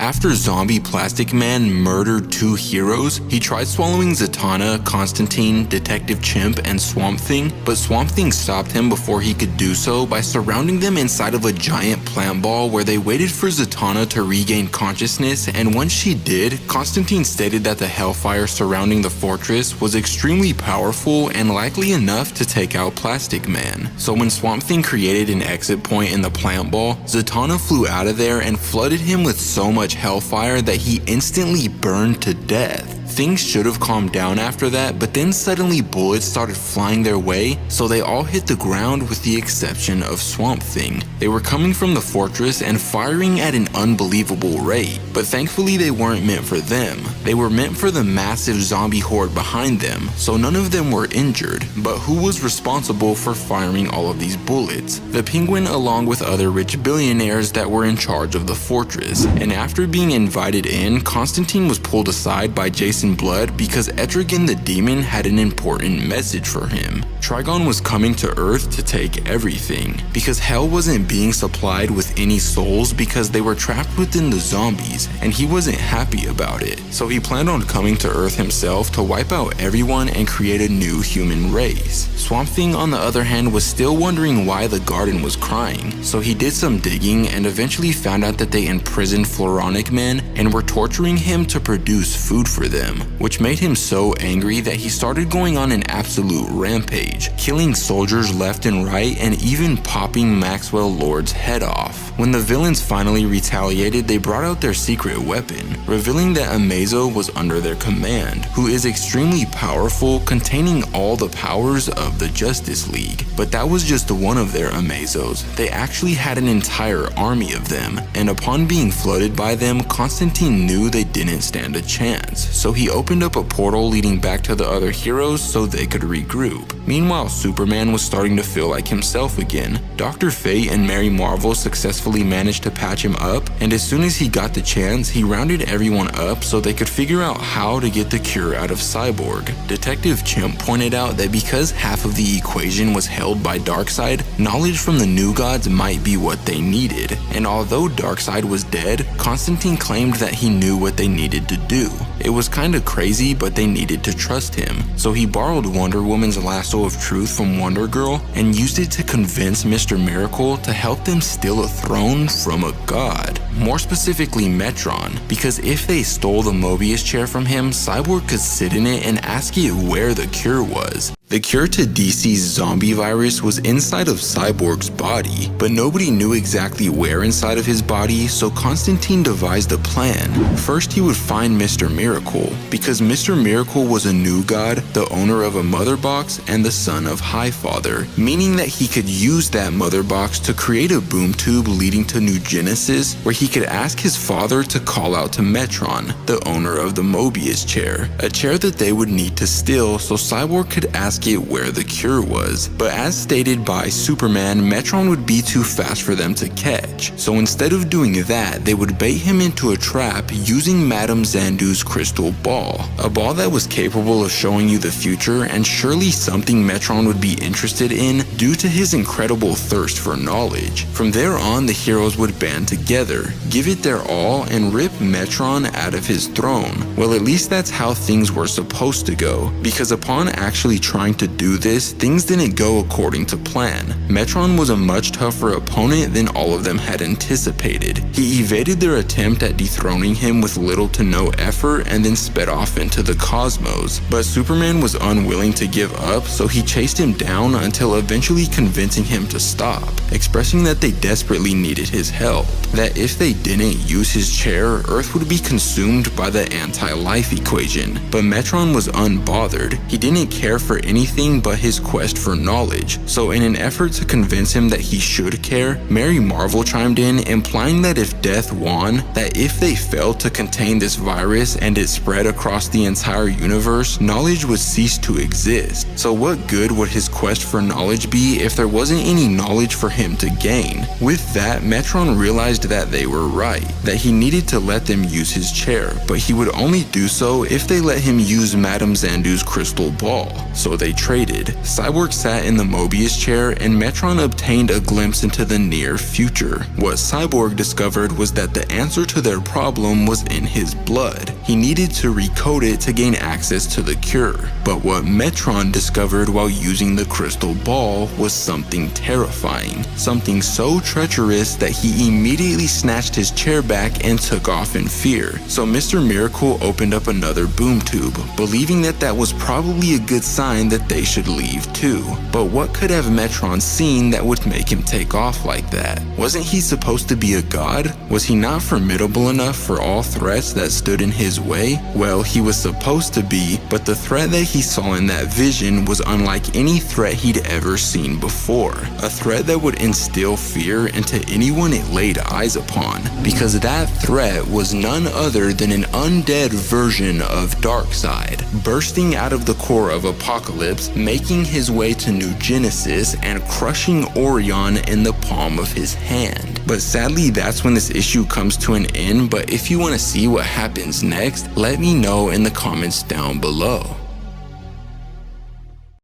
After Zombie Plastic Man murdered 2 heroes, he tried swallowing Zatanna, Constantine, Detective Chimp, and Swamp Thing, but Swamp Thing stopped him before he could do so by surrounding them inside of a giant plant ball where they waited for Zatanna to regain consciousness, and once she did, Constantine stated that the hellfire surrounding the fortress was extremely powerful and likely enough to take out Plastic Man. So when Swamp Thing created an exit point in the plant ball, Zatanna flew out of there and flooded him with so much hellfire that he instantly burned to death. Things should have calmed down after that, but then suddenly bullets started flying their way, so they all hit the ground with the exception of Swamp Thing. They were coming from the fortress and firing at an unbelievable rate, but thankfully they weren't meant for them. They were meant for the massive zombie horde behind them, so none of them were injured. But who was responsible for firing all of these bullets? The Penguin, along with other rich billionaires that were in charge of the fortress. And after being invited in, Constantine was pulled aside by Jason Blood because Etrigan the Demon had an important message for him. Trigon was coming to Earth to take everything, because Hell wasn't being supplied with any souls because they were trapped within the zombies, and he wasn't happy about it. So he planned on coming to Earth himself to wipe out everyone and create a new human race. Swamp Thing, on the other hand, was still wondering why the garden was crying, so he did some digging and eventually found out that they imprisoned Floronic Men and were torturing him to produce food for them, which made him so angry that he started going on an absolute rampage, killing soldiers left and right and even popping Maxwell Lord's head off. When the villains finally retaliated, they brought out their secret weapon, revealing that Amazo was under their command, who is extremely powerful, containing all the powers of the Justice League. But that was just one of their Amazos. They actually had an entire army of them, and upon being flooded by them, Constantine knew they didn't stand a chance, so he opened up a portal leading back to the other heroes so they could regroup. Meanwhile, Superman was starting to feel like himself again. Dr. Fate and Mary Marvel successfully managed to patch him up, and as soon as he got the chance, he rounded everyone up so they could figure out how to get the cure out of Cyborg. Detective Chimp pointed out that because half of the equation was held by Darkseid, knowledge from the New Gods might be what they needed. And although Darkseid was dead, Constantine claimed that he knew what they needed to do. It was kinda crazy, but they needed to trust him. So he borrowed Wonder Woman's lasso of truth from Wonder Girl and used it to convince Mr. Miracle to help them steal a throne from a god. More specifically Metron, because if they stole the Mobius chair from him, Cyborg could sit in it and ask it where the cure was. The cure to DC's zombie virus was inside of Cyborg's body, but nobody knew exactly where inside of his body, so Constantine devised a plan. First, he would find Mr. Miracle, because Mr. Miracle was a new god, the owner of a mother box, and the son of Highfather, meaning that he could use that mother box to create a boom tube leading to New Genesis, where he could ask his father to call out to Metron, the owner of the Mobius chair, a chair that they would need to steal so Cyborg could ask it where the cure was. But as stated by Superman, Metron would be too fast for them to catch. So instead of doing that, they would bait him into a trap using Madame Xandu's crystal ball. A ball that was capable of showing you the future, and surely something Metron would be interested in due to his incredible thirst for knowledge. From there on, the heroes would band together, give it their all, and rip Metron out of his throne. Well, at least that's how things were supposed to go, because upon actually trying to do this, things didn't go according to plan. Metron was a much tougher opponent than all of them had anticipated. He evaded their attempt at dethroning him with little to no effort and then sped off into the cosmos. But Superman was unwilling to give up, so he chased him down until eventually convincing him to stop, expressing that they desperately needed his help, that if they didn't use his chair, Earth would be consumed by the anti-life equation. But Metron was unbothered. He didn't care for anything but his quest for knowledge. So in an effort to convince him that he should care, Mary Marvel chimed in, implying that if Death won, that if they failed to contain this virus and it spread across the entire universe, knowledge would cease to exist. So what good would his quest for knowledge be if there wasn't any knowledge for him to gain? With that, Metron realized that they were right, that he needed to let them use his chair, but he would only do so if they let him use Madame Xandu's crystal ball. So they they traded. Cyborg sat in the Mobius chair and Metron obtained a glimpse into the near future. What Cyborg discovered was that the answer to their problem was in his blood. He needed to recode it to gain access to the cure. But what Metron discovered while using the crystal ball was something terrifying. Something so treacherous that he immediately snatched his chair back and took off in fear. So Mr. Miracle opened up another boom tube, believing that that was probably a good sign that they should leave too. But what could have Metron seen that would make him take off like that? Wasn't he supposed to be a god? Was he not formidable enough for all threats that stood in his way? Well, he was supposed to be, but the threat that he saw in that vision was unlike any threat he'd ever seen before. A threat that would instill fear into anyone it laid eyes upon, because that threat was none other than an undead version of Darkseid, bursting out of the core of Apocalypse, making his way to New Genesis and crushing Orion in the palm of his hand. But sadly, that's when this issue comes to an end. But if you want to see what happens next, let me know in the comments down below.